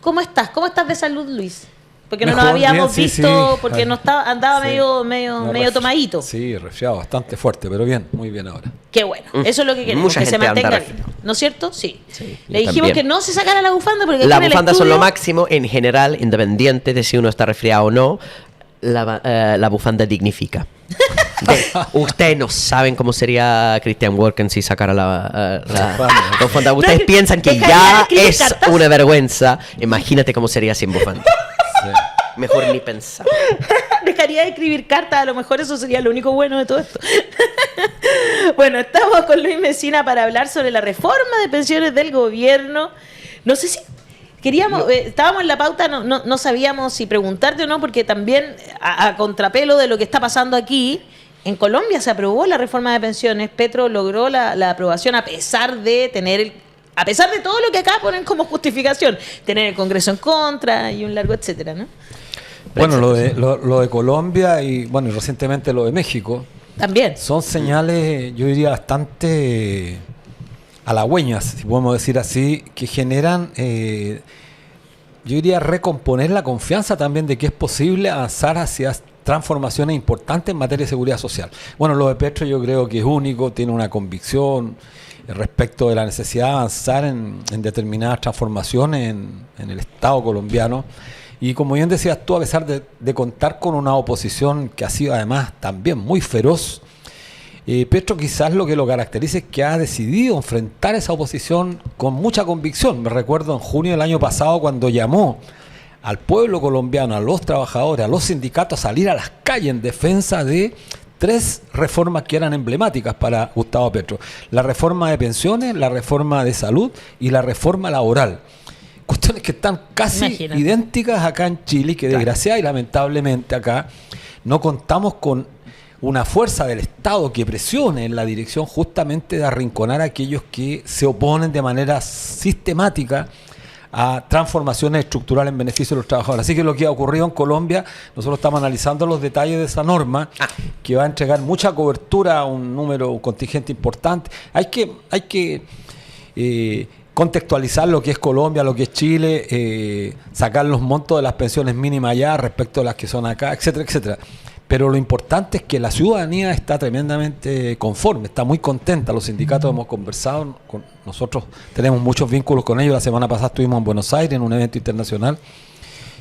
¿Cómo estás? ¿Cómo estás de salud, Luis? Porque Mejor, no nos habíamos bien, visto, sí. porque no estaba, andaba Sí. medio tomadito. Sí, resfriado bastante fuerte, pero bien, muy bien ahora. Qué bueno, eso es lo que queremos, Mucha que se gente anda mantenga resfriado. bien, ¿no es cierto? Sí. Sí, Le yo dijimos también. que no se sacara la bufanda porque Las aquí en el bufandas son lo estudio- máximo en general, independiente de si uno está resfriado o no. La bufanda dignifica. Ustedes no saben cómo sería Christian Walken si sacara la bufanda. Ustedes No, piensan que dejaría de ya escribir es cartas. una vergüenza. Imagínate cómo sería sin bufanda. Sí. Mejor ni pensar. Dejaría de escribir cartas, a lo mejor eso sería lo único bueno de todo esto. Bueno, estamos con Luis Mesina para hablar sobre la reforma de pensiones del gobierno. No sé si queríamos, estábamos en la pauta, no sabíamos si preguntarte o no, porque también a contrapelo de lo que está pasando aquí, en Colombia se aprobó la reforma de pensiones. Petro logró la aprobación a pesar de todo lo que acá ponen como justificación, tener el Congreso en contra y un largo etcétera, ¿no? Bueno, lo de Colombia y bueno, y recientemente lo de México También. son señales, yo diría, bastante halagüeñas, si podemos decir así, que generan, yo diría, recomponer la confianza también de que es posible avanzar hacia transformaciones importantes en materia de seguridad social. Bueno, lo de Petro yo creo que es único, tiene una convicción respecto de la necesidad de avanzar en determinadas transformaciones en el Estado colombiano. Y como bien decías tú, a pesar de contar con una oposición que ha sido además también muy feroz, Petro quizás lo que lo caracteriza es que ha decidido enfrentar esa oposición con mucha convicción. Me recuerdo en junio del año pasado cuando llamó al pueblo colombiano, a los trabajadores, a los sindicatos a salir a las calles en defensa de 3 reformas que eran emblemáticas para Gustavo Petro: la reforma de pensiones, la reforma de salud y la reforma laboral. Cuestiones que están casi Imagínate. idénticas acá en Chile, que desgraciada y lamentablemente acá no contamos con una fuerza del Estado que presione en la dirección justamente de arrinconar a aquellos que se oponen de manera sistemática a transformaciones estructurales en beneficio de los trabajadores. Así que lo que ha ocurrido en Colombia, nosotros estamos analizando los detalles de esa norma que va a entregar mucha cobertura a un contingente importante. Hay que contextualizar lo que es Colombia, lo que es Chile, sacar los montos de las pensiones mínimas allá respecto a las que son acá, etcétera, etcétera. Pero lo importante es que la ciudadanía está tremendamente conforme, está muy contenta. Los sindicatos hemos conversado, nosotros tenemos muchos vínculos con ellos. La semana pasada estuvimos en Buenos Aires en un evento internacional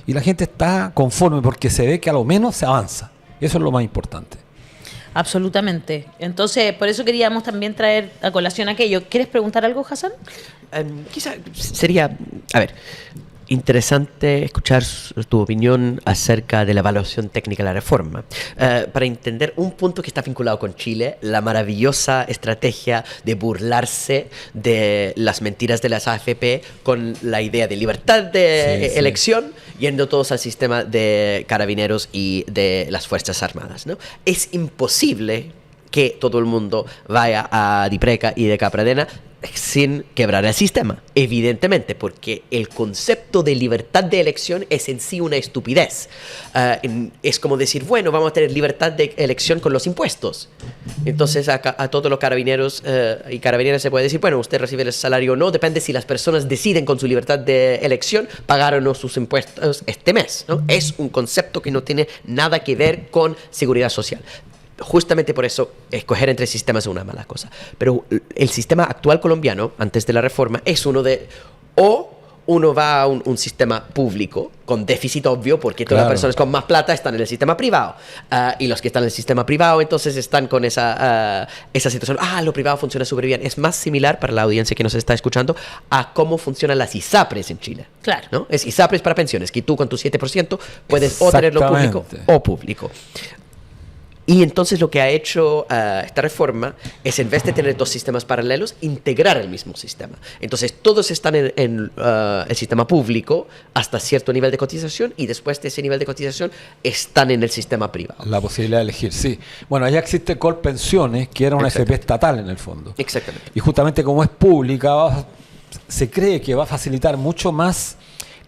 y la gente está conforme porque se ve que a lo menos se avanza. Eso es lo más importante. Absolutamente. Entonces, por eso queríamos también traer a colación aquello. ¿Quieres preguntar algo, Hassan? Quizá sería, interesante escuchar tu opinión acerca de la evaluación técnica de la reforma. Para entender un punto que está vinculado con Chile, la maravillosa estrategia de burlarse de las mentiras de las AFP con la idea de libertad de elección, yendo todos al sistema de carabineros y de las Fuerzas Armadas, ¿no? Es imposible que todo el mundo vaya a Dipreca y de Capradena sin quebrar el sistema, evidentemente, porque el concepto de libertad de elección es en sí una estupidez. Es como decir, bueno, vamos a tener libertad de elección con los impuestos. Entonces a todos los carabineros y carabineras se puede decir, bueno, usted recibe el salario o no, depende si las personas deciden con su libertad de elección pagar o no sus impuestos este mes, ¿no? Es un concepto que no tiene nada que ver con seguridad social. Justamente por eso, escoger entre sistemas es una mala cosa. Pero el sistema actual colombiano, antes de la reforma, es uno va a un sistema público con déficit obvio, porque todas las personas con más plata están en el sistema privado. Y los que están en el sistema privado, entonces están con esa situación. Lo privado funciona súper bien. Es más similar, para la audiencia que nos está escuchando, a cómo funcionan las ISAPRES en Chile. Claro. ¿No? Es ISAPRES para pensiones, que tú con tu 7% puedes o tenerlo público o público. Y entonces lo que ha hecho esta reforma es, en vez de tener 2 sistemas paralelos, integrar el mismo sistema. Entonces todos están en el sistema público hasta cierto nivel de cotización, y después de ese nivel de cotización están en el sistema privado. La posibilidad de elegir, sí. Bueno, allá existe Colpensiones, que era una FP estatal en el fondo. Exactamente. Y justamente como es pública, se cree que va a facilitar mucho más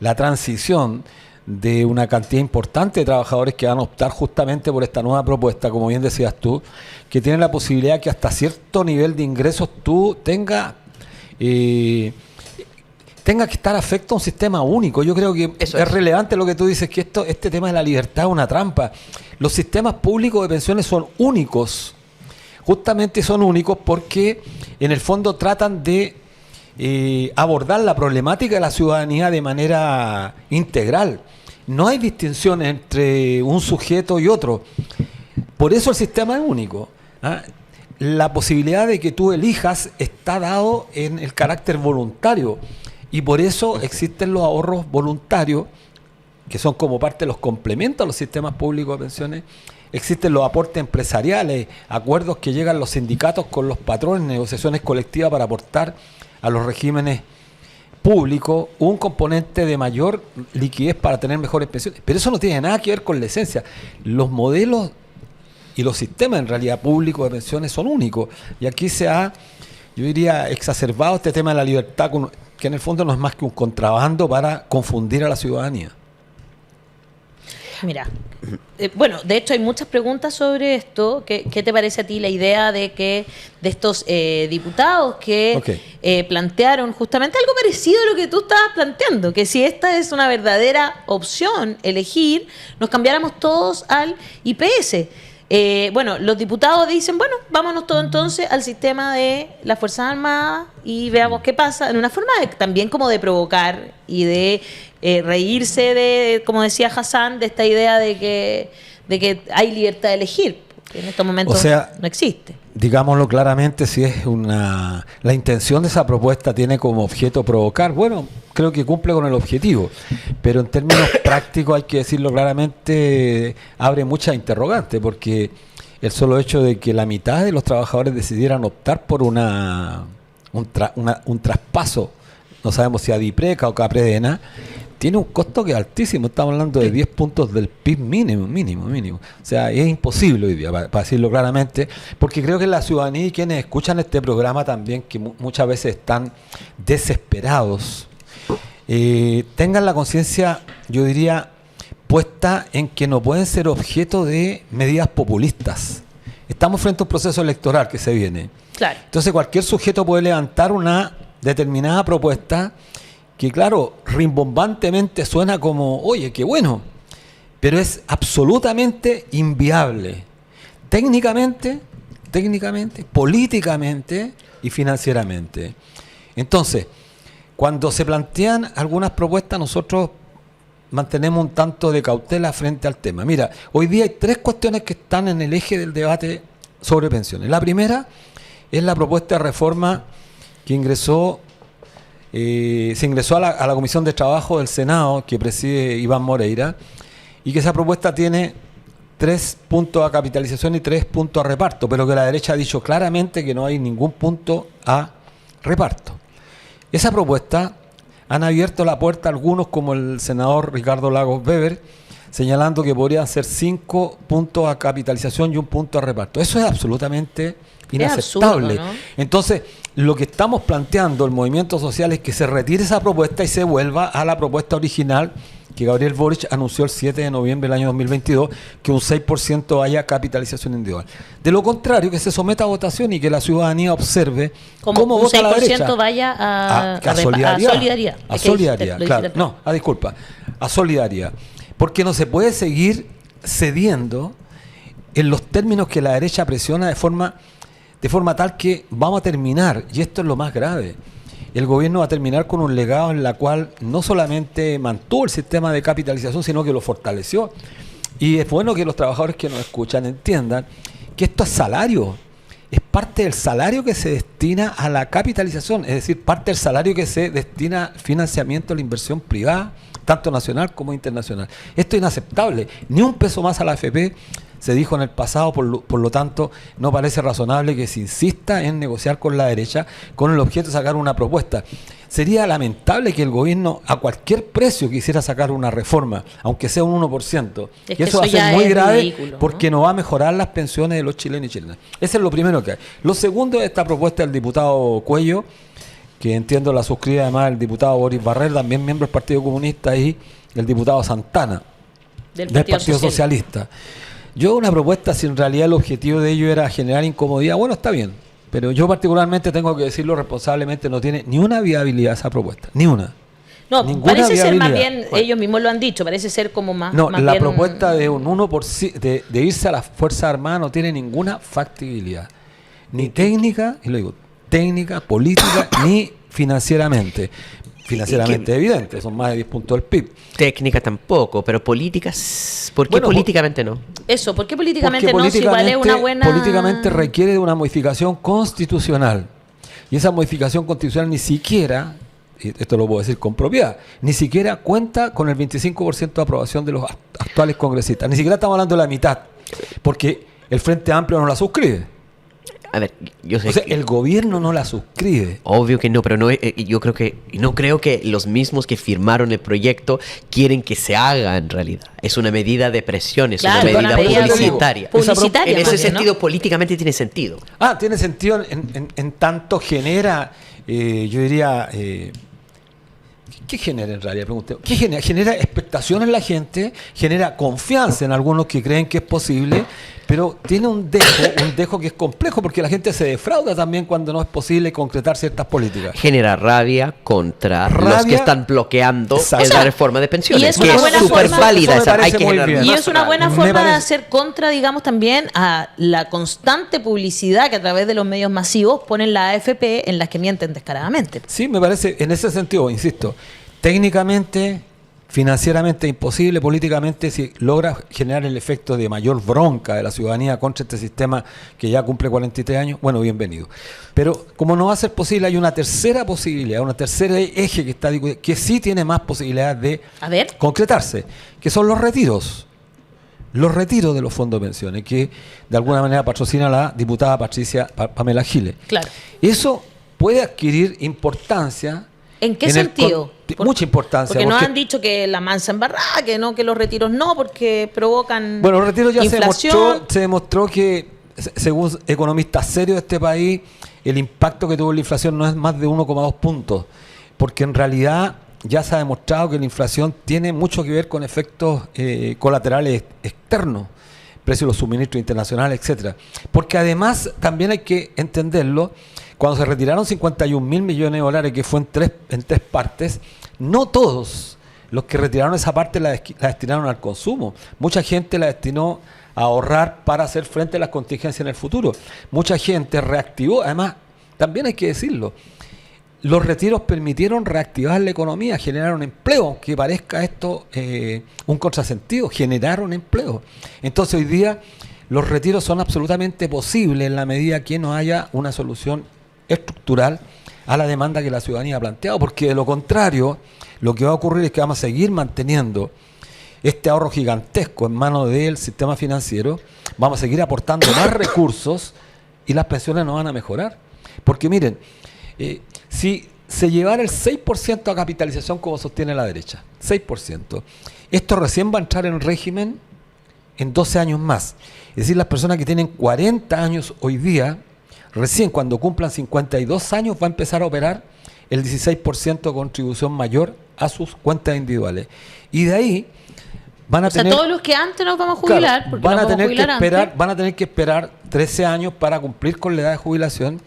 la transición de una cantidad importante de trabajadores que van a optar justamente por esta nueva propuesta, como bien decías tú, que tiene la posibilidad que hasta cierto nivel de ingresos tú tengas tenga que estar afecto a un sistema único. Yo creo que Eso es es. relevante lo que tú dices, que este tema de la libertad es una trampa. Los sistemas públicos de pensiones son únicos. Justamente son únicos porque en el fondo tratan de abordar la problemática de la ciudadanía de manera integral. No hay distinciones entre un sujeto y otro. Por eso el sistema es único. ¿Ah? La posibilidad de que tú elijas está dado en el carácter voluntario y por eso existen los ahorros voluntarios, que son como parte de los complementos a los sistemas públicos de pensiones. Existen los aportes empresariales, acuerdos que llegan los sindicatos con los patrones, negociaciones colectivas para aportar a los regímenes públicos un componente de mayor liquidez para tener mejores pensiones. Pero eso no tiene nada que ver con la esencia. Los modelos y los sistemas en realidad públicos de pensiones son únicos. Y aquí se ha, yo diría, exacerbado este tema de la libertad, que en el fondo no es más que un contrabando para confundir a la ciudadanía. Mira, bueno, de hecho hay muchas preguntas sobre esto. ¿Qué te parece a ti la idea de que de estos diputados que plantearon justamente algo parecido a lo que tú estabas planteando? Que si esta es una verdadera opción, elegir, nos cambiáramos todos al IPS. Bueno, los diputados dicen, bueno, vámonos todos entonces al sistema de las Fuerzas Armadas y veamos qué pasa, en una forma también como de provocar y de reírse de, como decía Hassan, de esta idea de que hay libertad de elegir, que en estos momentos no existe. Digámoslo claramente, si es la intención de esa propuesta tiene como objeto provocar, bueno, creo que cumple con el objetivo, pero en términos prácticos hay que decirlo claramente, abre muchas interrogantes, porque el solo hecho de que la mitad de los trabajadores decidieran optar por un traspaso, no sabemos si a Dipreca o Capredena, tiene un costo que es altísimo. Estamos hablando de 10 puntos del PIB mínimo. O sea, es imposible hoy día, para decirlo claramente, porque creo que la ciudadanía y quienes escuchan este programa también, que muchas veces están desesperados, tengan la conciencia, yo diría, puesta en que no pueden ser objeto de medidas populistas. Estamos frente a un proceso electoral que se viene. Claro. Entonces cualquier sujeto puede levantar una determinada propuesta que, claro, rimbombantemente suena como, oye, qué bueno, pero es absolutamente inviable. Técnicamente, políticamente y financieramente. Entonces, cuando se plantean algunas propuestas, nosotros mantenemos un tanto de cautela frente al tema. Mira, hoy día hay 3 cuestiones que están en el eje del debate sobre pensiones. La primera es la propuesta de reforma que se ingresó a la Comisión de Trabajo del Senado, que preside Iván Moreira, y que esa propuesta tiene 3 puntos a capitalización y 3 puntos a reparto, pero que la derecha ha dicho claramente que no hay ningún punto a reparto. Esa propuesta han abierto la puerta a algunos, como el senador Ricardo Lagos Weber, señalando que podrían ser 5 puntos a capitalización y 1 punto a reparto. Eso es absolutamente inaceptable. Es absurdo, ¿no? Entonces, lo que estamos planteando el movimiento social es que se retire esa propuesta y se vuelva a la propuesta original que Gabriel Boric anunció el 7 de noviembre del año 2022, que un 6% haya capitalización individual. De lo contrario, que se someta a votación y que la ciudadanía observe cómo vota la derecha. Vaya a solidaridad. A solidaridad, claro. Disculpa. A solidaridad. Porque no se puede seguir cediendo en los términos que la derecha presiona de forma tal que vamos a terminar, y esto es lo más grave, el gobierno va a terminar con un legado en la cual no solamente mantuvo el sistema de capitalización, sino que lo fortaleció. Y es bueno que los trabajadores que nos escuchan entiendan que esto es salario, es parte del salario que se destina a la capitalización, es decir, parte del salario que se destina al financiamiento de la inversión privada, tanto nacional como internacional. Esto es inaceptable, ni un peso más a la AFP. Se dijo en el pasado, por lo tanto, no parece razonable que se insista en negociar con la derecha con el objeto de sacar una propuesta. Sería lamentable que el gobierno a cualquier precio quisiera sacar una reforma, aunque sea un 1%. Y eso va a ser muy grave, ridículo, porque no va a mejorar las pensiones de los chilenos y chilenas. Ese es lo primero que hay. Lo segundo es esta propuesta del diputado Cuello, que entiendo la suscribe además el diputado Boris Barrer, también miembro del Partido Comunista, y el diputado Santana, del Partido Socialista. Yo una propuesta, si en realidad el objetivo de ello era generar incomodidad, bueno, está bien, Pero yo particularmente tengo que decirlo responsablemente, no tiene ni una viabilidad esa propuesta, ni una. No, Ninguna parece ser más viabilidad. bien, Bueno. ellos mismos lo han dicho, parece ser como más, No, más la bien propuesta de un 1% de irse a las Fuerzas Armadas no tiene ninguna factibilidad. Ni técnica, y lo digo, técnica, política, ni financieramente. Financieramente evidente, son más de 10 puntos del PIB. Técnica tampoco, pero políticas, ¿por qué Bueno, políticamente no? Eso, ¿por qué políticamente Porque no? Si igual es una buena... políticamente requiere de una modificación constitucional. Y esa modificación constitucional ni siquiera, y esto lo puedo decir con propiedad, ni siquiera cuenta con el 25% de aprobación de los actuales congresistas. Ni siquiera estamos hablando de la mitad, porque el Frente Amplio no la suscribe. A ver, yo sé O sea, que- el gobierno no la suscribe. obvio que no, pero no, yo creo que no creo que los mismos que firmaron el proyecto quieren que se haga en realidad. Es una medida de presión, es Claro, una una medida medida publicitaria. publicitaria En más ese bien, ¿no? sentido, políticamente tiene sentido. Tiene sentido en tanto genera, yo diría, ¿qué genera en realidad? Pregunté. ¿Qué genera? Genera expectación en la gente, genera confianza en algunos que creen que es posible, pero tiene un dejo que es complejo porque la gente se defrauda también cuando no es posible concretar ciertas políticas. Genera rabia contra los Rabia, que están bloqueando exacto. la reforma de pensiones, y es que una es buena súper forma- válida. eso me esa, hay parece que muy generar bien. Y más es una rabia. buena Me forma de parece- hacer contra, digamos, también a la constante publicidad que a través de los medios masivos ponen la AFP en las que mienten descaradamente. Sí, me parece, en ese sentido, insisto, técnicamente, financieramente imposible, políticamente, si logra generar el efecto de mayor bronca de la ciudadanía contra este sistema que ya cumple 43 años, bueno, bienvenido. Pero como no va a ser posible, hay una tercera posibilidad, una tercera eje que está que sí tiene más posibilidades de A ver. concretarse, que son los retiros. Los retiros de los fondos de pensiones, que de alguna manera patrocina la diputada Patricia Pamela Giles. Claro. Eso puede adquirir importancia. ¿En qué en el sentido? mucha importancia. Porque nos han dicho que la mansa embarrada, que no, que los retiros no, porque provocan Bueno, los retiros ya inflación. se demostró que, según economistas serios de este país, el impacto que tuvo la inflación no es más de 1,2 puntos. Porque en realidad ya se ha demostrado que la inflación tiene mucho que ver con efectos colaterales externos, precios de los suministros internacionales, etcétera. Porque además también hay que entenderlo, cuando se retiraron 51.000 millones de dólares, que fue en tres partes, no todos los que retiraron esa parte la destinaron al consumo. Mucha gente la destinó a ahorrar para hacer frente a las contingencias en el futuro. Mucha gente reactivó, además, también hay que decirlo, los retiros permitieron reactivar la economía, generaron empleo, aunque parezca esto un contrasentido, generaron empleo. Entonces hoy día los retiros son absolutamente posibles en la medida que no haya una solución estructural a la demanda que la ciudadanía ha planteado, porque de lo contrario, lo que va a ocurrir es que vamos a seguir manteniendo este ahorro gigantesco en manos del sistema financiero, vamos a seguir aportando más recursos y las pensiones no van a mejorar. Porque miren, si se llevara el 6% a capitalización como sostiene la derecha, 6%, esto recién va a entrar en régimen en 12 años más. Es decir, las personas que tienen 40 años hoy día, recién cuando cumplan 52 años va a empezar a operar el 16% de contribución mayor a sus cuentas individuales. Y de ahí van a tener... todos los que antes nos vamos a jubilar, Claro, porque van nos a vamos tener que jubilar esperar, antes. van a tener que esperar 13 años para cumplir con la edad de jubilación,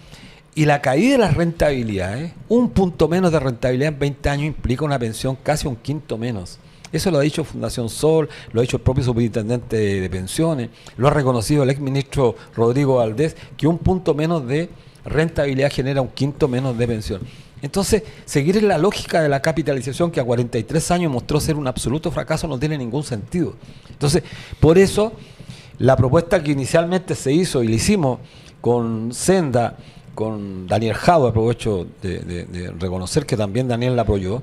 y la caída de las rentabilidades, un punto menos de rentabilidad en 20 años implica una pensión casi un quinto menos. Eso lo ha dicho Fundación Sol, lo ha dicho el propio superintendente de pensiones, lo ha reconocido el exministro Rodrigo Valdés, que un punto menos de rentabilidad genera un quinto menos de pensión. Entonces, seguir en la lógica de la capitalización, que a 43 años mostró ser un absoluto fracaso, no tiene ningún sentido. Entonces, por eso, la propuesta que inicialmente se hizo y la hicimos con Senda, con Daniel Jau, aprovecho de reconocer que también Daniel la apoyó,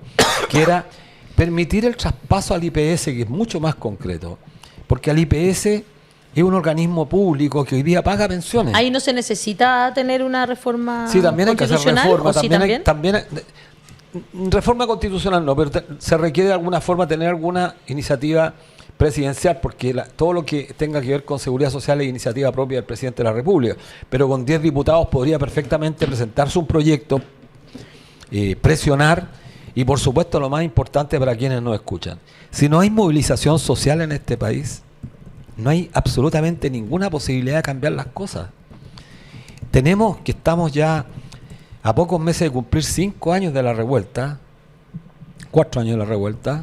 que era permitir el traspaso al IPS, que es mucho más concreto, porque al IPS es un organismo público que hoy día paga pensiones. Ahí no se necesita tener una reforma Sí, también hay que hacer constitucional, reforma, ¿o sí también reforma constitucional no, pero se requiere de alguna forma tener alguna iniciativa presidencial, porque todo lo que tenga que ver con seguridad social es iniciativa propia del presidente de la República, pero con 10 diputados podría perfectamente presentarse un proyecto, presionar, y por supuesto lo más importante para quienes nos escuchan, si no hay movilización social en este país, no hay absolutamente ninguna posibilidad de cambiar las cosas. estamos ya a pocos meses de cumplir 5 años de la revuelta, 4 años de la revuelta.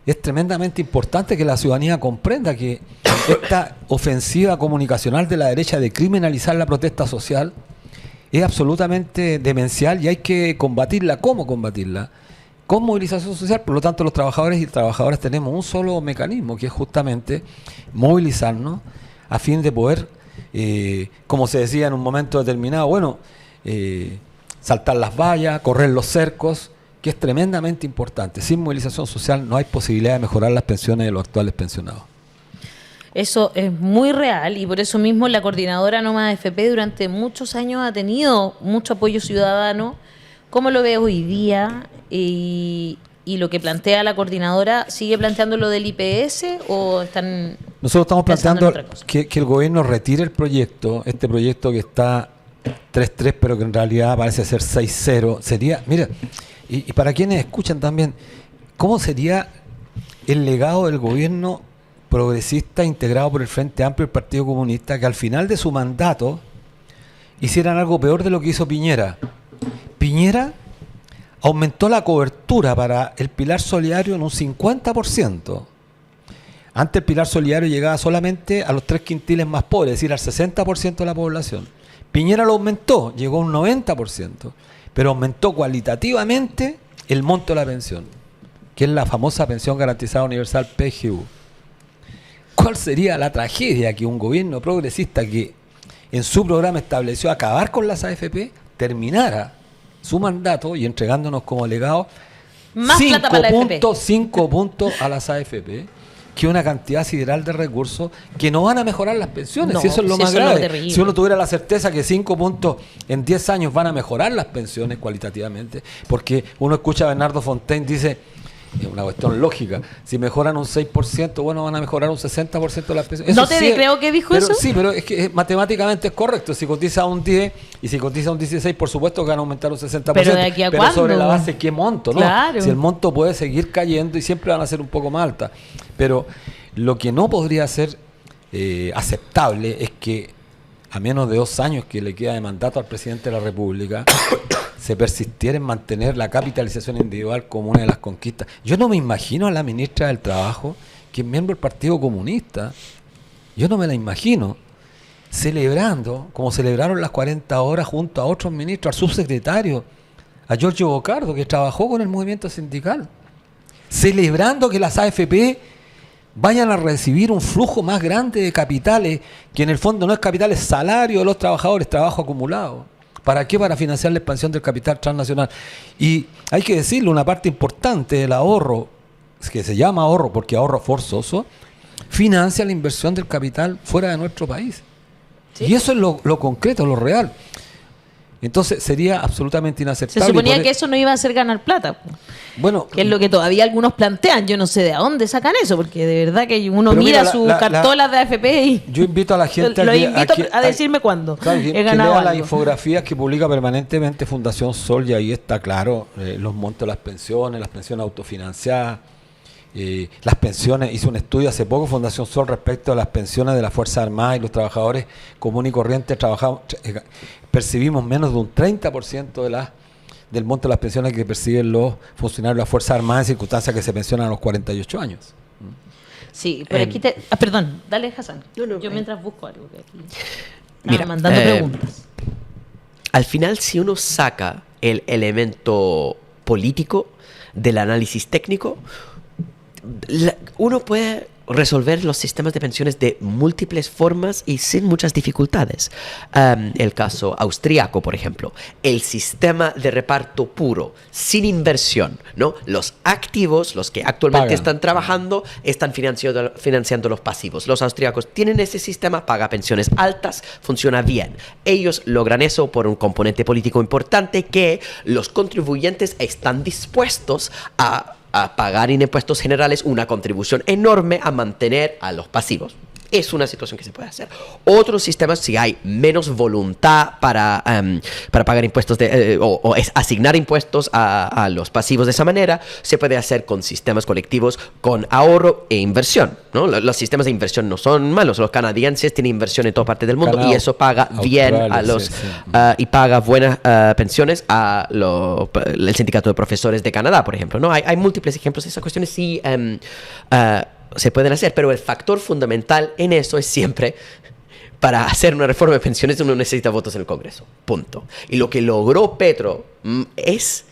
Es tremendamente importante que la ciudadanía comprenda que esta ofensiva comunicacional de la derecha de criminalizar la protesta social es absolutamente demencial y hay que combatirla. ¿Cómo combatirla? Con movilización social. Por lo tanto, los trabajadores y trabajadoras tenemos un solo mecanismo, que es justamente movilizarnos a fin de poder, como se decía en un momento determinado, saltar las vallas, correr los cercos, que es tremendamente importante. Sin movilización social no hay posibilidad de mejorar las pensiones de los actuales pensionados. Eso es muy real y por eso mismo la coordinadora Nómada FP durante muchos años ha tenido mucho apoyo ciudadano. ¿Cómo lo ves hoy día? Y lo que plantea la coordinadora, ¿sigue planteando lo del IPS o están... Nosotros estamos pensando en planteando otra cosa? que el gobierno retire el proyecto, este proyecto que está 3.3, pero que en realidad parece ser 6.0. Sería, mira, y para quienes escuchan también, ¿cómo sería el legado del gobierno progresista integrado por el Frente Amplio y el Partido Comunista, que al final de su mandato hicieran algo peor de lo que hizo Piñera? Piñera aumentó la cobertura para el pilar solidario en un 50%. Antes el pilar solidario llegaba solamente a los 3 quintiles más pobres, es decir, al 60% de la población. Piñera lo aumentó, llegó a un 90%, pero aumentó cualitativamente el monto de la pensión, que es la famosa pensión garantizada universal PGU. ¿Cuál sería la tragedia que un gobierno progresista que en su programa estableció acabar con las AFP terminara su mandato y entregándonos como legado Más plata para la AFP. 5 puntos a las AFP, que una cantidad sideral de recursos que no van a mejorar las pensiones? No, si eso es lo si más eso es lo grave. terrible. Si uno tuviera la certeza que 5 puntos en 10 años van a mejorar las pensiones cualitativamente, porque uno escucha a Bernardo Fontaine, dice, es una cuestión lógica, si mejoran un 6%, bueno, van a mejorar un 60% de las pensiones. ¿No te creo que dijo eso? Sí, pero es que matemáticamente es correcto. Si cotiza un 10 y si cotiza un 16, por supuesto que van a aumentar un 60%. ¿Pero de aquí a pero cuándo? sobre la base, ¿qué monto? ¿No? Claro. Si el monto puede seguir cayendo y siempre van a ser un poco más altas. Pero lo que no podría ser aceptable es que a menos de 2 años que le queda de mandato al presidente de la República se persistiera en mantener la capitalización individual como una de las conquistas. Yo no me imagino a la ministra del Trabajo, que es miembro del Partido Comunista, yo no me la imagino celebrando, como celebraron las 40 horas junto a otros ministros, al subsecretario, a Giorgio Bocardo, que trabajó con el movimiento sindical, celebrando que las AFP vayan a recibir un flujo más grande de capitales, que en el fondo no es capital, es salario de los trabajadores, trabajo acumulado. ¿Para qué? Para financiar la expansión del capital transnacional. Y hay que decirlo, una parte importante del ahorro, que se llama ahorro porque ahorro forzoso, financia la inversión del capital fuera de nuestro país. ¿Sí? Y eso es lo concreto, lo real. Entonces sería absolutamente inaceptable. Se suponía que eso no iba a hacer ganar plata. Bueno, que es lo que todavía algunos plantean. Yo no sé de dónde sacan eso, porque de verdad que uno mira sus cartolas de AFP y... Yo invito a la gente a decirme cuándo he ganado que lea las infografías que publica permanentemente Fundación Sol, y ahí está claro los montos de las pensiones autofinanciadas, las pensiones. Hice un estudio hace poco Fundación Sol respecto a las pensiones de las Fuerzas Armadas y los trabajadores comunes y corrientes. Percibimos menos de un 30% del monto de las pensiones que perciben los funcionarios de las Fuerzas Armadas en circunstancias que se pensionan a los 48 años. Sí, pero aquí perdón, dale, Hassan. Yo mientras busco algo que aquí mira, mandando preguntas. Al final, si uno saca el elemento político del análisis técnico, uno puede resolver los sistemas de pensiones de múltiples formas y sin muchas dificultades. El caso austriaco, por ejemplo, el sistema de reparto puro, sin inversión, ¿no? Los activos, los que actualmente están trabajando, están financiando los pasivos. Los austriacos tienen ese sistema, paga pensiones altas, funciona bien. Ellos logran eso por un componente político importante, que los contribuyentes están dispuestos a pagar en impuestos generales una contribución enorme a mantener a los pasivos. Es una situación que se puede hacer. Otros sistemas, si hay menos voluntad para pagar impuestos o asignar impuestos a los pasivos de esa manera, se puede hacer con sistemas colectivos con ahorro e inversión, ¿no? Los sistemas de inversión no son malos. Los canadienses tienen inversión en toda parte del mundo y eso paga bien a los y paga buenas pensiones a el sindicato de profesores de Canadá, por ejemplo, ¿no? Hay múltiples ejemplos de esas cuestiones. Sí, se pueden hacer, pero el factor fundamental en eso es siempre, para hacer una reforma de pensiones uno necesita votos en el Congreso, punto. Y lo que logró Petro es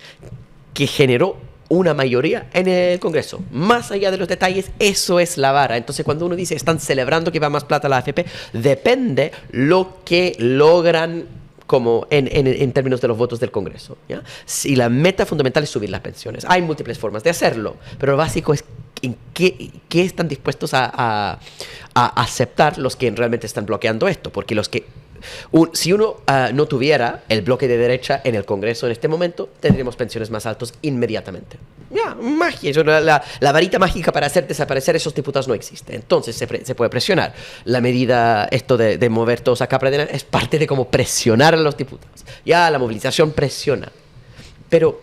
que generó una mayoría en el Congreso. Más allá de los detalles, eso es la vara. Entonces, cuando uno dice están celebrando que va más plata a la AFP, depende lo que logran como en términos de los votos del Congreso, ¿ya? Si la meta fundamental es subir las pensiones. Hay múltiples formas de hacerlo, pero lo básico es en qué están dispuestos a aceptar los que realmente están bloqueando esto, porque si uno no tuviera el bloque de derecha en el Congreso en este momento, tendríamos pensiones más altas inmediatamente. Ya, magia. La varita mágica para hacer desaparecer esos diputados no existe. Entonces se puede presionar. La medida, esto de mover todos a Capra es parte de cómo presionar a los diputados. Ya, la movilización presiona. Pero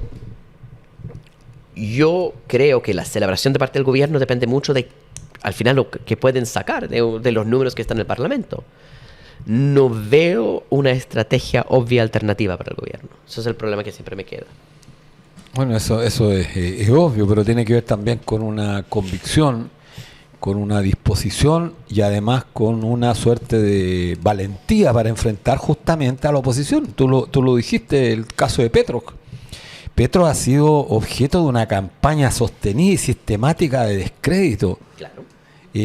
yo creo que la celebración de parte del gobierno depende mucho de, al final, lo que pueden sacar de los números que están en el Parlamento. No veo una estrategia obvia alternativa para el gobierno. Eso es el problema que siempre me queda. Bueno, eso es obvio, pero tiene que ver también con una convicción, con una disposición y además con una suerte de valentía para enfrentar justamente a la oposición. Tú lo dijiste, el caso de Petro. Petro ha sido objeto de una campaña sostenida y sistemática de descrédito. Claro.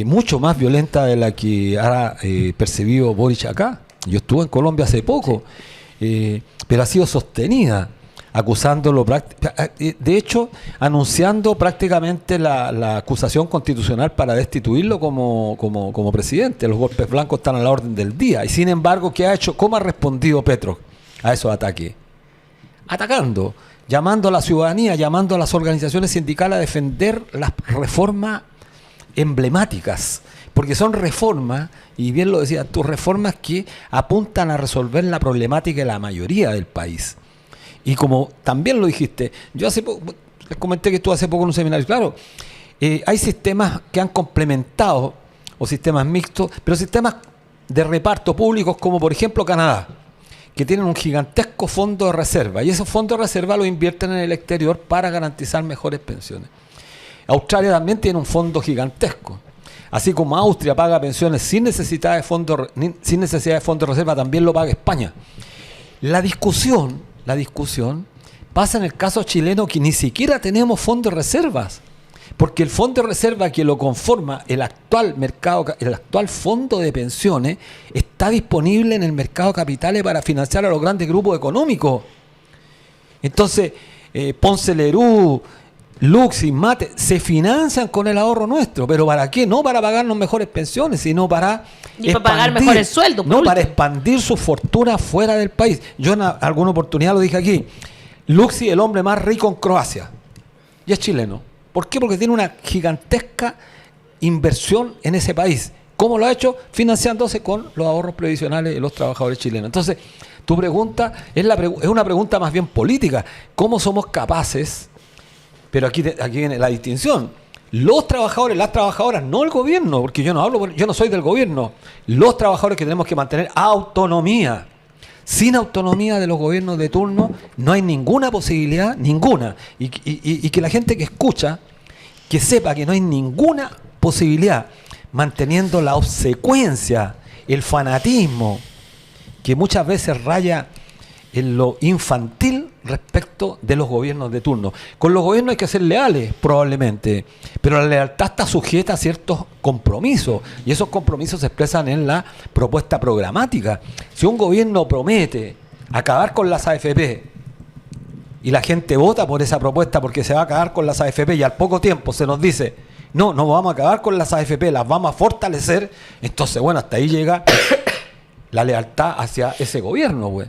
Mucho más violenta de la que ha percibido Boric acá. Yo estuve en Colombia hace poco, pero ha sido sostenida, acusándolo, de hecho, anunciando prácticamente la acusación constitucional para destituirlo como presidente. Los golpes blancos están a la orden del día. Y sin embargo, ¿qué ha hecho? ¿Cómo ha respondido Petro a esos ataques? Atacando, llamando a la ciudadanía, llamando a las organizaciones sindicales a defender las reformas emblemáticas, porque son reformas, y bien lo decías tú, reformas que apuntan a resolver la problemática de la mayoría del país. Y como también lo dijiste, yo hace poco, les comenté que estuve hace poco en un seminario, claro, hay sistemas que han complementado, o sistemas mixtos, pero sistemas de reparto públicos como por ejemplo Canadá, que tienen un gigantesco fondo de reserva, y esos fondos de reserva los invierten en el exterior para garantizar mejores pensiones. Australia también tiene un fondo gigantesco. Así como Austria paga pensiones sin necesidad de fondo de reserva, también lo paga España. La discusión pasa en el caso chileno, que ni siquiera tenemos fondo de reservas, porque el fondo de reserva que lo conforma el actual fondo de pensiones está disponible en el mercado de capitales para financiar a los grandes grupos económicos. Entonces, Ponce Lerú, Lux y Mate se financian con el ahorro nuestro, pero ¿para qué? No para pagarnos mejores pensiones, sino para pagar mejores sueldos. No, para expandir su fortuna fuera del país. Yo en alguna oportunidad lo dije aquí. Luxi, el hombre más rico en Croacia, y es chileno. ¿Por qué? Porque tiene una gigantesca inversión en ese país. ¿Cómo lo ha hecho? Financiándose con los ahorros previsionales de los trabajadores chilenos. Entonces, tu pregunta es una pregunta más bien política. ¿Cómo somos capaces? Pero aquí viene la distinción. Los trabajadores, las trabajadoras, no el gobierno, porque yo no soy del gobierno. Los trabajadores que tenemos que mantener autonomía. Sin autonomía de los gobiernos de turno no hay ninguna posibilidad, ninguna. Y que la gente que escucha, que sepa que no hay ninguna posibilidad, manteniendo la obsecuencia, el fanatismo, que muchas veces raya en lo infantil respecto de los gobiernos de turno. Con los gobiernos hay que ser leales, probablemente, pero la lealtad está sujeta a ciertos compromisos, y esos compromisos se expresan en la propuesta programática. Si un gobierno promete acabar con las AFP y la gente vota por esa propuesta porque se va a acabar con las AFP, y al poco tiempo se nos dice no vamos a acabar con las AFP, las vamos a fortalecer, entonces bueno, hasta ahí llega la lealtad hacia ese gobierno, güey.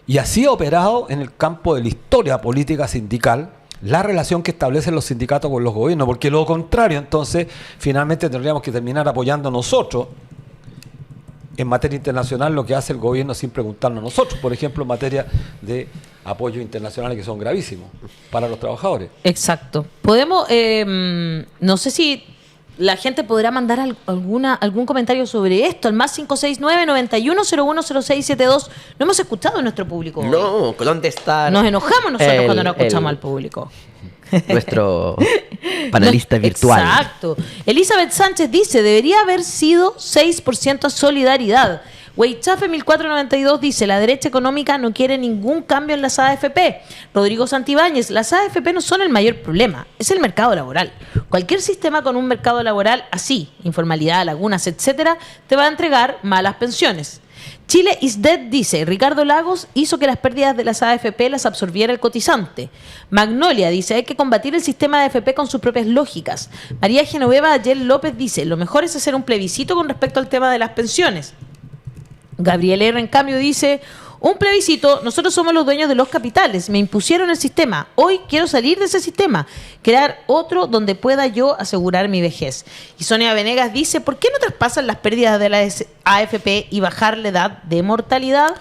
Y así ha operado en el campo de la historia política sindical la relación que establecen los sindicatos con los gobiernos, porque lo contrario, entonces, finalmente tendríamos que terminar apoyando nosotros en materia internacional lo que hace el gobierno sin preguntarnos a nosotros, por ejemplo, en materia de apoyos internacionales que son gravísimos para los trabajadores. Exacto. Podemos, no sé si la gente podrá mandar algún comentario sobre esto, al más 569-91010672. No hemos escuchado a nuestro público hoy. No, ¿dónde está? Nos enojamos nosotros cuando no escuchamos al público. Nuestro panelista virtual. Exacto. Elizabeth Sánchez dice, debería haber sido 6% solidaridad. Weichafe 1492 dice, la derecha económica no quiere ningún cambio en las AFP. Rodrigo Santibáñez, las AFP no son el mayor problema, es el mercado laboral. Cualquier sistema con un mercado laboral así, informalidad, lagunas, etcétera, te va a entregar malas pensiones. Chile is dead dice, Ricardo Lagos hizo que las pérdidas de las AFP las absorbiera el cotizante. Magnolia dice, hay que combatir el sistema de AFP con sus propias lógicas. María Genoveva Ayel López dice, lo mejor es hacer un plebiscito con respecto al tema de las pensiones. Gabriel R. en cambio dice, un plebiscito, nosotros somos los dueños de los capitales, me impusieron el sistema, hoy quiero salir de ese sistema, crear otro donde pueda yo asegurar mi vejez. Y Sonia Venegas dice, ¿por qué no traspasan las pérdidas de la AFP y bajar la edad de mortalidad?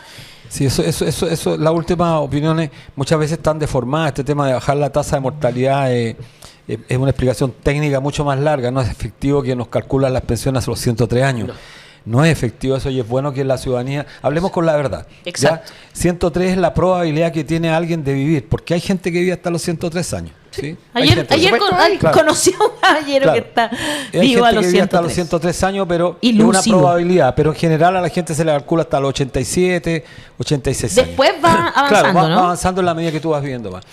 Sí, eso, las últimas opiniones muchas veces están deformadas. Este tema de bajar la tasa de mortalidad es una explicación técnica mucho más larga, no es efectivo que nos calculan las pensiones a los 103 años. No es efectivo eso y es bueno que la ciudadanía... Hablemos con la verdad. Exacto. ¿Ya? 103 es la probabilidad que tiene alguien de vivir, porque hay gente que vive hasta los 103 años. ¿sí? Ayer conocí a un caballero que está vivo a los 103. Hasta los 103 años, pero y es una probabilidad. Pero en general a la gente se le calcula hasta los 87, 86 años. Después va avanzando, claro, ¿no? va avanzando en la medida que tú vas viviendo más.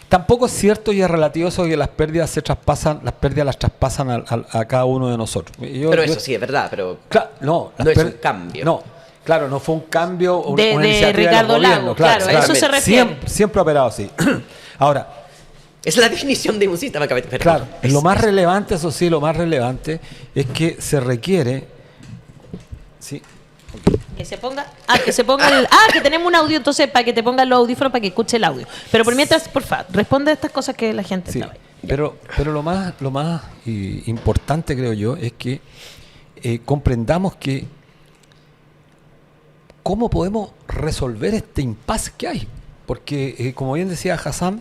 Tampoco es cierto y es relativo eso que las pérdidas las traspasan a cada uno de nosotros. Pero eso sí es verdad, pero no es un cambio. No, claro, no fue un cambio de Ricardo Lagos, claro, eso se refiere. Siempre ha operado así. Ahora, es la definición de un sistema capitalista. Claro, lo más relevante, eso sí, lo más relevante es que se requiere... Sí. Que se ponga que tenemos un audio, entonces para que te pongan los audífonos para que escuche el audio. Pero por mientras, por favor, responde a estas cosas que la gente sí, sabe. Pero lo más importante, creo yo, es que comprendamos que cómo podemos resolver este impasse que hay. Porque, como bien decía Hassan,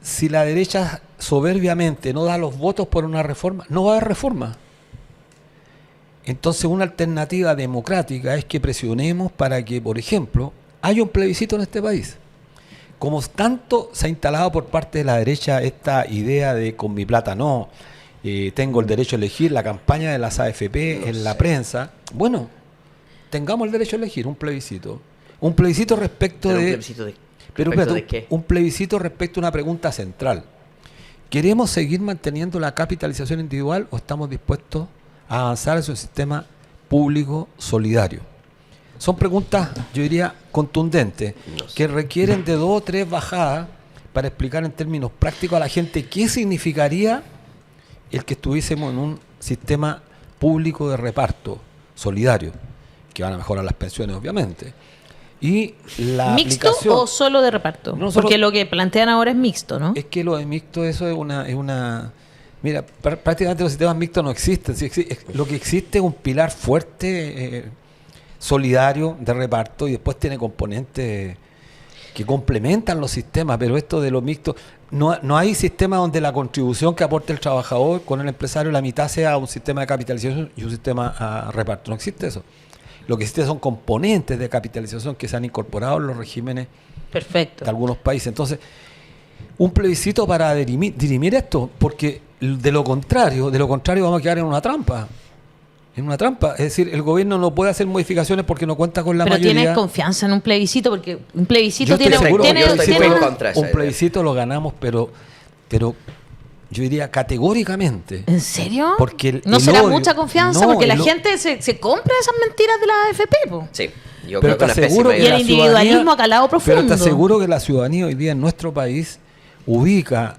si la derecha soberbiamente no da los votos por una reforma, no va a haber reforma. Entonces, una alternativa democrática es que presionemos para que, por ejemplo, haya un plebiscito en este país. Como tanto se ha instalado por parte de la derecha esta idea de con mi plata no, tengo el derecho a elegir, la campaña de las AFP en la prensa, bueno, tengamos el derecho a elegir un plebiscito. Un plebiscito respecto de... ¿De qué? Un plebiscito respecto a una pregunta central. ¿Queremos seguir manteniendo la capitalización individual o estamos dispuestos a avanzar hacia un sistema público solidario? Son preguntas, yo diría, contundentes, que requieren de 2 o 3 bajadas para explicar en términos prácticos a la gente qué significaría el que estuviésemos en un sistema público de reparto solidario, que van a mejorar las pensiones, obviamente. Y la ¿Mixto o solo de reparto? No, porque lo que plantean ahora es mixto, ¿no? Es que lo de mixto, eso es una mira, prácticamente los sistemas mixtos no existen. Lo que existe es un pilar fuerte, solidario, de reparto, y después tiene componentes que complementan los sistemas, pero esto de los mixtos, no hay sistema donde la contribución que aporte el trabajador con el empresario, la mitad sea un sistema de capitalización y un sistema a reparto. No existe eso. Lo que existe son componentes de capitalización que se han incorporado en los regímenes de algunos países. Entonces, un plebiscito para dirimir esto, porque de lo contrario vamos a quedar en una trampa. Es decir, el gobierno no puede hacer modificaciones porque no cuenta con la mayoría. Pero tienes confianza en un plebiscito, porque un plebiscito un plebiscito lo ganamos, pero yo diría categóricamente. ¿En serio? Porque ¿No será mucha confianza? Porque la gente se compra esas mentiras de la AFP, po. Sí, yo pero creo que seguro y el individualismo ha calado profundo. Pero te aseguro que la ciudadanía hoy día en nuestro país ubica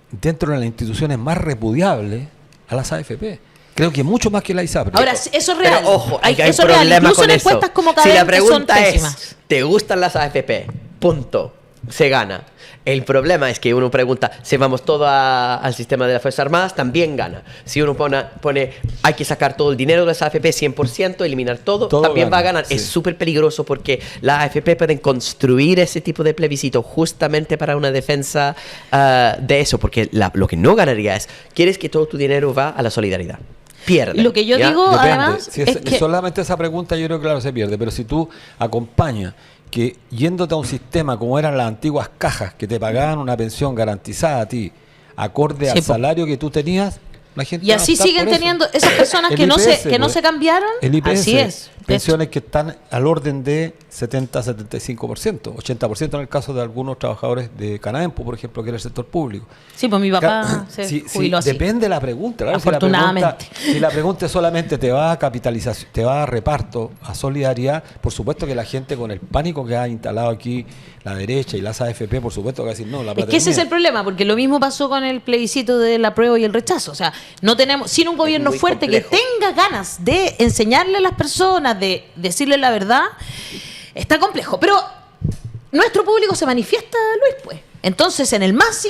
dentro de las instituciones más repudiables a las AFP. Creo que mucho más que la ISAPRE. Ahora, eso es real. Pero ojo, hay eso problema incluso con en encuestas eso. como Si la Cadem, pregunta son es, pésimas. ¿te gustan las AFP? Punto. se gana. El problema es que uno pregunta, si vamos todo al sistema de las Fuerzas Armadas, también gana. Si uno pone hay que sacar todo el dinero de las AFP 100%, eliminar todo también gana, va a ganar. sí. Es súper peligroso porque las AFP pueden construir ese tipo de plebiscito justamente para una defensa de eso, porque lo que no ganaría es, quieres que todo tu dinero va a la solidaridad. Pierde. Lo que yo ¿ya? digo, Depende. además, Si es que... solamente esa pregunta yo creo que claro se pierde, pero si tú acompañas que yéndote a un sistema como eran las antiguas cajas que te pagaban una pensión garantizada a ti, acorde al salario que tú tenías, la gente Y va a así optar siguen por eso. teniendo esas personas El que no IPS, se pues, cambiaron. el IPS, Así es. pensiones que están al orden de 70-75%, 80% en el caso de algunos trabajadores de Canaempo, por ejemplo, que era el sector público. Sí, pues mi papá se Sí, jubiló así. depende de la pregunta. Claro, Afortunadamente. Si la pregunta es solamente te va a capitalización, te va a reparto, a solidaridad, por supuesto que la gente con el pánico que ha instalado aquí la derecha y las AFP, por supuesto que va a decir no, la Es que ese es el problema, porque lo mismo pasó con el plebiscito del apruebo y el rechazo. O sea, no tenemos, sin un gobierno muy fuerte complejo. que tenga ganas de enseñarle a las personas, de decirle la verdad, está complejo. Pero nuestro público se manifiesta, Luis, pues. Entonces, en el más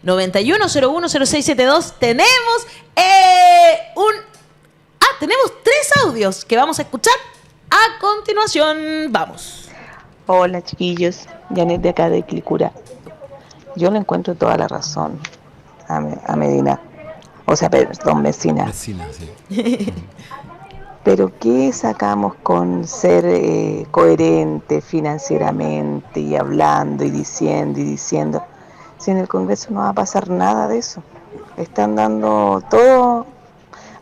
569-91010672 tenemos tenemos 3 audios que vamos a escuchar a continuación. Vamos. Hola chiquillos, Janet de acá de Clicura. Yo le encuentro toda la razón a Medina, o sea, perdón, Mesina. Vecina, sí. Pero ¿qué sacamos con ser coherente financieramente y hablando y diciendo? Si en el Congreso no va a pasar nada de eso. Están dando todo,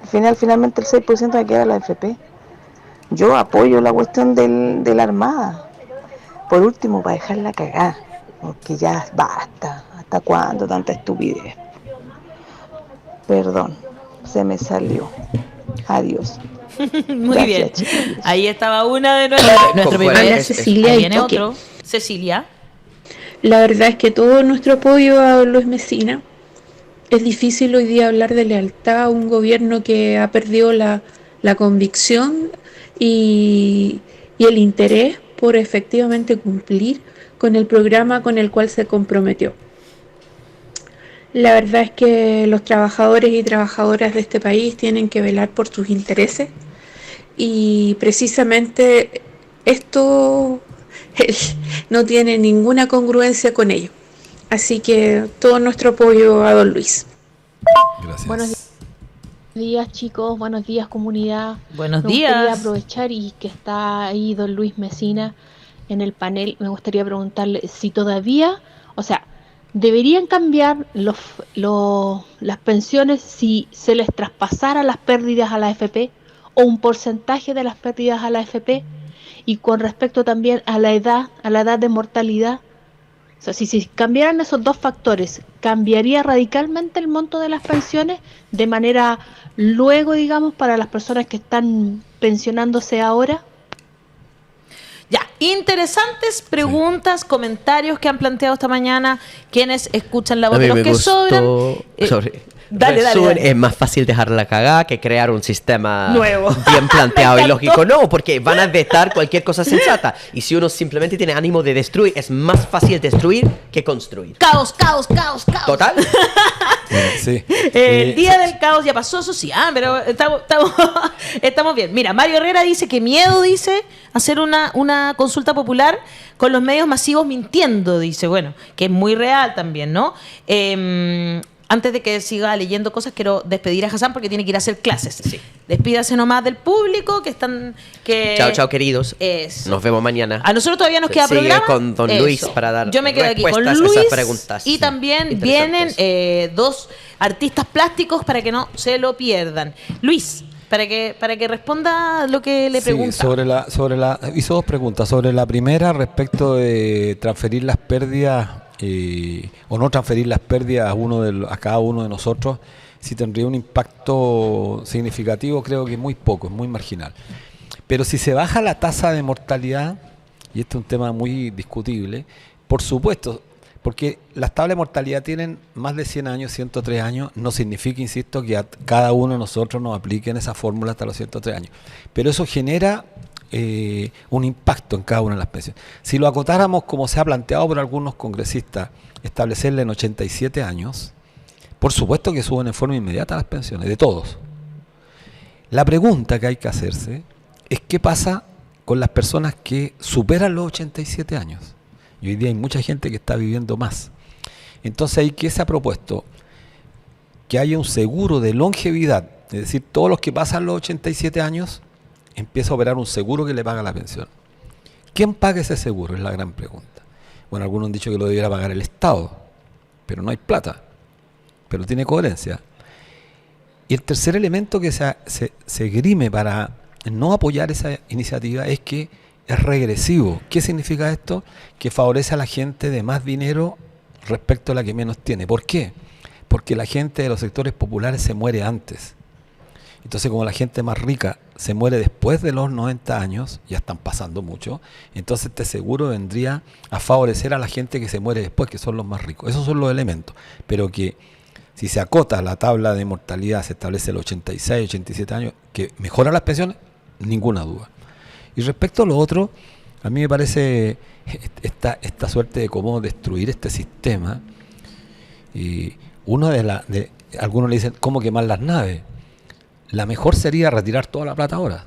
finalmente el 6% va a quedar a la AFP. Yo apoyo la cuestión de la Armada. Por último, para dejarla cagar, porque ya basta. ¿Hasta cuándo tanta estupidez? Perdón, se me salió. Adiós. Muy Gracias, bien. chiquillos. Ahí estaba una de nuestro Concuerdo. primer. Hola, Cecilia Ahí y viene Toque. otro. Cecilia. La verdad es que todo nuestro apoyo a don Luis Mesina. Es difícil hoy día hablar de lealtad a un gobierno que ha perdido la convicción y el interés por efectivamente cumplir con el programa con el cual se comprometió. La verdad es que los trabajadores y trabajadoras de este país tienen que velar por sus intereses y precisamente esto no tiene ninguna congruencia con ello. Así que todo nuestro apoyo a don Luis. Gracias. Buenos días chicos, buenos días comunidad. Buenos Me gustaría días. aprovechar y que está ahí don Luis Mesina en el panel, me gustaría preguntarle si todavía, o sea, deberían cambiar las pensiones si se les traspasara las pérdidas a la AFP o un porcentaje de las pérdidas a la AFP, y con respecto también a la edad de mortalidad. O sea, si cambiaran esos dos factores, ¿cambiaría radicalmente el monto de las pensiones de manera luego, digamos, para las personas que están pensionándose ahora? Ya, interesantes preguntas, comentarios que han planteado esta mañana quienes escuchan la voz de los que sobran. Dale. Es más fácil dejar la cagada que crear un sistema Nuevo. bien planteado Me y encantó. lógico. No, porque van a vetar cualquier cosa sensata. Y si uno simplemente tiene ánimo de destruir, es más fácil destruir que construir. Caos. ¿Total? Sí. El día del caos ya pasó, eso sí. Pero estamos bien. Mira, Mario Herrera dice que miedo, dice, hacer una consulta popular con los medios masivos mintiendo, dice. Bueno, que es muy real también, ¿no? Antes de que siga leyendo cosas, quiero despedir a Hassan porque tiene que ir a hacer clases. Sí. Despídase nomás del público que están... Chao, queridos. Eso. Nos vemos mañana. A nosotros todavía nos queda Sigue programa. con don Eso. Luis para dar Yo me quedo aquí con respuestas a Luis esas preguntas. y también Interesantes. vienen 2 artistas plásticos para que no se lo pierdan. Luis, para que responda lo que le Sí, pregunta. hizo 2 preguntas. Sobre la primera, respecto de transferir las pérdidas o no transferir las pérdidas a cada uno de nosotros, si tendría un impacto significativo, creo que es muy poco, es muy marginal. Pero si se baja la tasa de mortalidad, y este es un tema muy discutible, por supuesto, porque las tablas de mortalidad tienen más de 100 años, 103 años, no significa, insisto, que a cada uno de nosotros nos apliquen esa fórmula hasta los 103 años. Pero eso genera un impacto en cada una de las pensiones. Si lo acotáramos como se ha planteado por algunos congresistas, establecerle en 87 años, por supuesto que suben en forma inmediata las pensiones, de todos. La pregunta que hay que hacerse es qué pasa con las personas que superan los 87 años. Y hoy día hay mucha gente que está viviendo más. Entonces, ahí, ¿qué se ha propuesto? Que haya un seguro de longevidad, es decir, todos los que pasan los 87 años empieza a operar un seguro que le paga la pensión. ¿Quién paga ese seguro? Es la gran pregunta. Bueno, algunos han dicho que lo debiera pagar el Estado, pero no hay plata, pero tiene coherencia. Y el tercer elemento que se grime para no apoyar esa iniciativa es que es regresivo. ¿Qué significa esto? Que favorece a la gente de más dinero respecto a la que menos tiene. ¿Por qué? Porque la gente de los sectores populares se muere antes. Entonces, como la gente más rica se muere después de los 90 años, ya están pasando mucho, entonces este seguro vendría a favorecer a la gente que se muere después, que son los más ricos. Esos son los elementos. Pero que si se acota la tabla de mortalidad, se establece el 86, 87 años, que mejora las pensiones, ninguna duda. Y respecto a lo otro, a mí me parece esta suerte de cómo destruir este sistema. Y algunos le dicen, ¿cómo quemar las naves? La mejor sería retirar toda la plata ahora.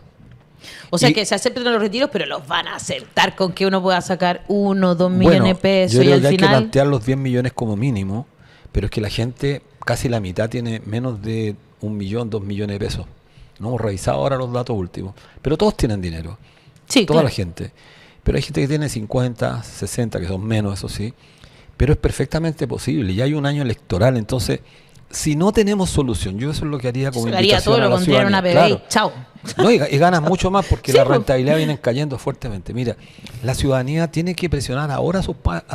O sea, que se acepten los retiros, pero los van a aceptar con que uno pueda sacar 1 o 2 millones de pesos. Yo creo y al que hay final que plantear los 10 millones como mínimo, pero es que la gente, casi la mitad, tiene menos de 1 millón, 2 millones de pesos. No hemos revisado ahora los datos últimos, pero todos tienen dinero. Sí, toda claro. La gente. Pero hay gente que tiene 50, 60, que son menos, eso sí. Pero es perfectamente posible. Ya hay un año electoral, entonces, si no tenemos solución, yo eso es lo que haría como se invitación haría todo, a lo la pondría en una PBI, ciudadanía. Claro. chao. No, y ganas mucho más porque Sí, la pues. rentabilidad viene cayendo fuertemente. Mira, la ciudadanía tiene que presionar ahora a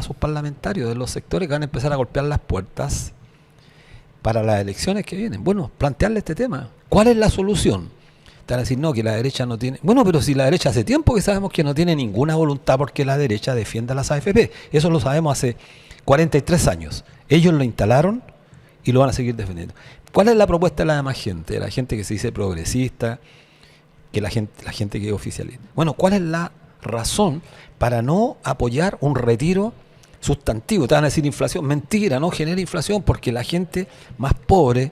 sus parlamentarios de los sectores que van a empezar a golpear las puertas para las elecciones que vienen. Bueno, plantearle este tema. ¿Cuál es la solución? Te van a decir, no, que la derecha no tiene... Bueno, pero si la derecha hace tiempo que sabemos que no tiene ninguna voluntad porque la derecha defienda las AFP. Eso lo sabemos hace 43 años. Ellos lo instalaron y lo van a seguir defendiendo. ¿Cuál es la propuesta de la demás gente? La gente que se dice progresista, que la gente que es oficialista. Bueno, ¿cuál es la razón para no apoyar un retiro sustantivo? Te van a decir inflación. Mentira, no genera inflación porque la gente más pobre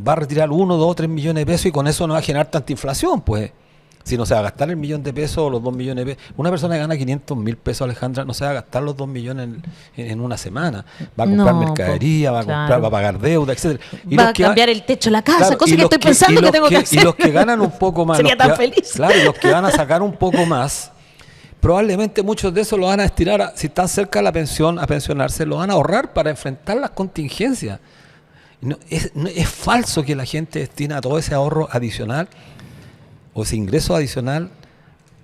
va a retirar 1, 2, 3 millones de pesos y con eso no va a generar tanta inflación, pues. Si no se va a gastar el 1 millón de pesos o los 2 millones de pesos. Una persona que gana 500.000 pesos, Alejandra, no se va a gastar los 2 millones en una semana. Va a comprar mercadería, va a comprar, va a pagar deuda, etcétera. Va a cambiar el techo de la casa, claro, cosa que estoy pensando que tengo que hacer. Y los que ganan un poco más. Sería tan feliz. Claro, y los que van a sacar un poco más, probablemente muchos de esos lo van a estirar, si están cerca de la pensión, a pensionarse, lo van a ahorrar para enfrentar las contingencias. Es falso que la gente destina todo ese ahorro adicional o ese ingreso adicional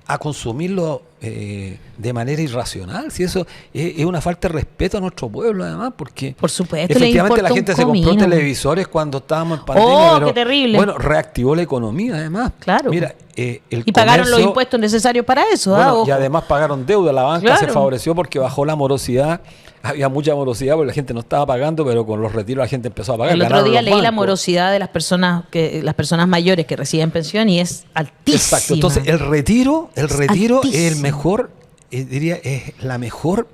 a consumirlo de manera irracional. Si eso es una falta de respeto a nuestro pueblo, además, porque por supuesto, efectivamente la gente se compró televisores cuando estábamos en pandemia. ¡Oh, pero, qué terrible! Bueno, reactivó la economía, además. Claro. Mira, y pagaron los impuestos necesarios para eso. Bueno, y además pagaron deuda. La banca claro. se favoreció porque bajó la morosidad. Había mucha morosidad porque la gente no estaba pagando, pero con los retiros la gente empezó a pagar. El otro día leí la morosidad de las personas mayores que reciben pensión y es altísima. Exacto. Entonces el retiro es el mejor, diría, es la mejor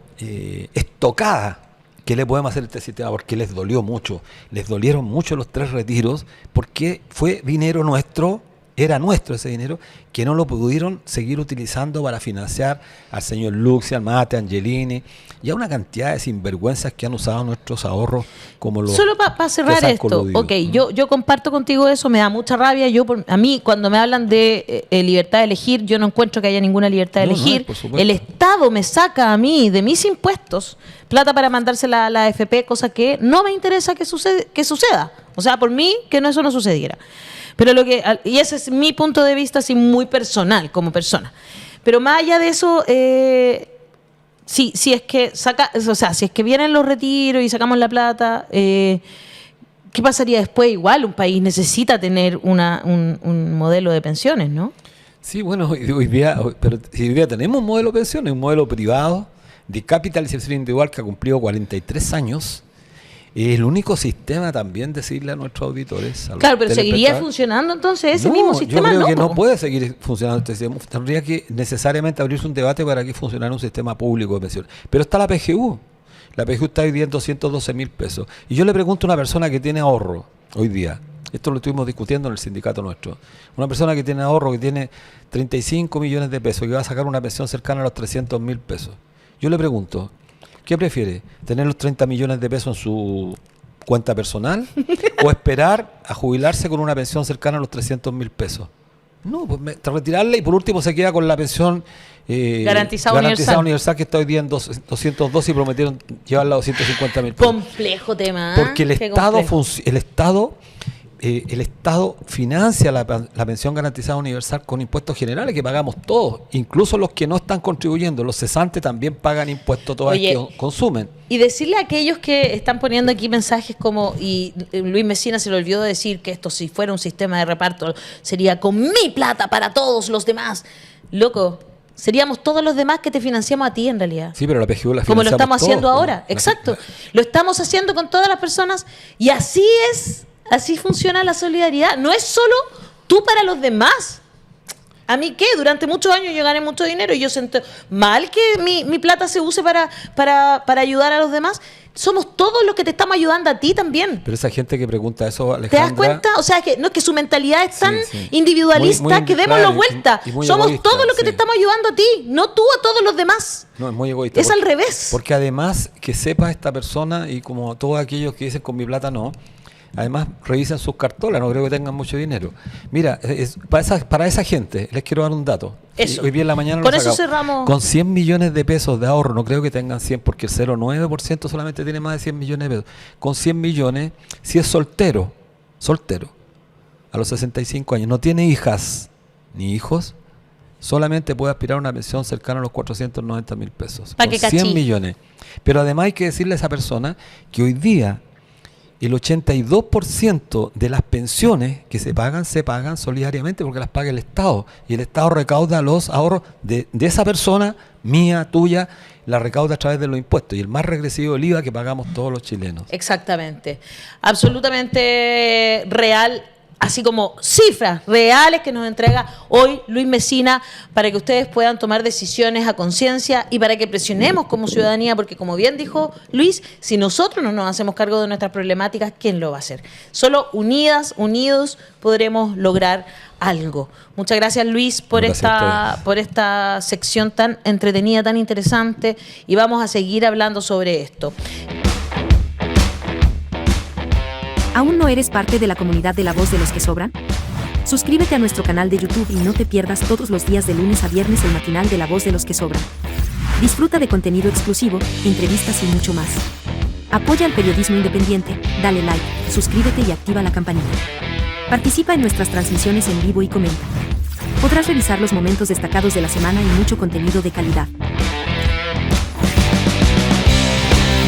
estocada que le podemos hacer a este sistema, porque les dolió mucho. Les dolieron mucho los 3 retiros porque fue dinero nuestro. Era nuestro ese dinero, que no lo pudieron seguir utilizando para financiar al señor Luxi, al Mate, a Angelini y a una cantidad de sinvergüenzas que han usado nuestros ahorros como los... Solo para cerrar esto, yo comparto contigo eso, me da mucha rabia. A mí, cuando me hablan de libertad de elegir, yo no encuentro que haya ninguna libertad de elegir. El Estado me saca a mí, de mis impuestos, plata para mandársela a la AFP, cosa que no me interesa que suceda. O sea, por mí, que eso no sucediera. Pero y ese es mi punto de vista así muy personal, como persona. Pero más allá de eso, si es que vienen los retiros y sacamos la plata, ¿qué pasaría después? Igual un país necesita tener un modelo de pensiones, ¿no? Sí, bueno, hoy día tenemos un modelo de pensiones, un modelo privado de capitalización individual que ha cumplido 43 años. Es el único sistema también decirle a nuestros auditores. A los Claro, pero ¿seguiría telespectadores. funcionando entonces ese No, mismo sistema? Yo creo que po. no puede seguir funcionando este sistema. Tendría que necesariamente abrirse un debate para que funcionara un sistema público de pensiones. Pero está la PGU. La PGU está hoy día en 212.000 pesos. Y yo le pregunto a una persona que tiene ahorro hoy día. Esto lo estuvimos discutiendo en el sindicato nuestro. Una persona que tiene ahorro, que tiene 35 millones de pesos, que va a sacar una pensión cercana a los 300.000 pesos. Yo le pregunto, ¿qué prefiere? ¿Tener los 30 millones de pesos en su cuenta personal o esperar a jubilarse con una pensión cercana a los 300.000 pesos? No, pues retirarla y por último se queda con la pensión Garantizada universal que está hoy día en 202 y prometieron llevarla a 250.000 pesos. Complejo tema. Porque el Qué Estado, complejo. el Estado financia la pensión garantizada universal con impuestos generales que pagamos todos, incluso los que no están contribuyendo. Los cesantes también pagan impuestos todos Oye, que consumen. Y decirle a aquellos que están poniendo aquí mensajes como, y Luis Mesina se le olvidó decir que esto si fuera un sistema de reparto sería con mi plata para todos los demás. Loco, seríamos todos los demás que te financiamos a ti en realidad. Sí, pero la PGU la Como lo financiamos estamos haciendo todos, ahora. ¿no? Exacto. Lo estamos haciendo con todas las personas y así es. Así funciona la solidaridad. No es solo tú para los demás. ¿A mí qué? Durante muchos años yo gané mucho dinero y yo siento mal que mi plata se use para ayudar a los demás. Somos todos los que te estamos ayudando a ti también. Pero esa gente que pregunta eso, ¿Te das Alejandra... cuenta? O sea, que no es que su mentalidad es tan Sí. individualista Muy que démoslo claro, vuelta. y muy Somos egoísta, todos los que sí. te estamos ayudando a ti, no tú a todos los demás. No, es muy egoísta. Es al revés. Porque además que sepa esta persona y como todos aquellos que dicen con mi plata no, además revisen sus cartolas, no creo que tengan mucho dinero. Mira, para esa gente les quiero dar un dato. Eso. Y hoy día en la mañana Con lo he eso sacado. cerramos. Con 100 millones de pesos de ahorro, no creo que tengan 100 porque el 0,9% solamente tiene más de 100 millones de pesos. Con 100 millones, si es soltero, a los 65 años, no tiene hijas ni hijos, solamente puede aspirar a una pensión cercana a los 490.000 pesos. Pa' Con que 100 cachí. millones. Pero además hay que decirle a esa persona que hoy día el 82% de las pensiones que se pagan solidariamente porque las paga el Estado. Y el Estado recauda los ahorros de esa persona, mía, tuya, la recauda a través de los impuestos. Y el más regresivo el IVA que pagamos todos los chilenos. Exactamente. Absolutamente real, así como cifras reales que nos entrega hoy Luis Mesina para que ustedes puedan tomar decisiones a conciencia y para que presionemos como ciudadanía, porque como bien dijo Luis, si nosotros no nos hacemos cargo de nuestras problemáticas, ¿quién lo va a hacer? Solo unidos, podremos lograr algo. Muchas gracias, Luis, por esta sección tan entretenida, tan interesante, y vamos a seguir hablando sobre esto. ¿Aún no eres parte de la comunidad de La Voz de los que Sobran? Suscríbete a nuestro canal de YouTube y no te pierdas todos los días de lunes a viernes el matinal de La Voz de los que Sobran. Disfruta de contenido exclusivo, entrevistas y mucho más. Apoya al periodismo independiente, dale like, suscríbete y activa la campanita. Participa en nuestras transmisiones en vivo y comenta. Podrás revisar los momentos destacados de la semana y mucho contenido de calidad.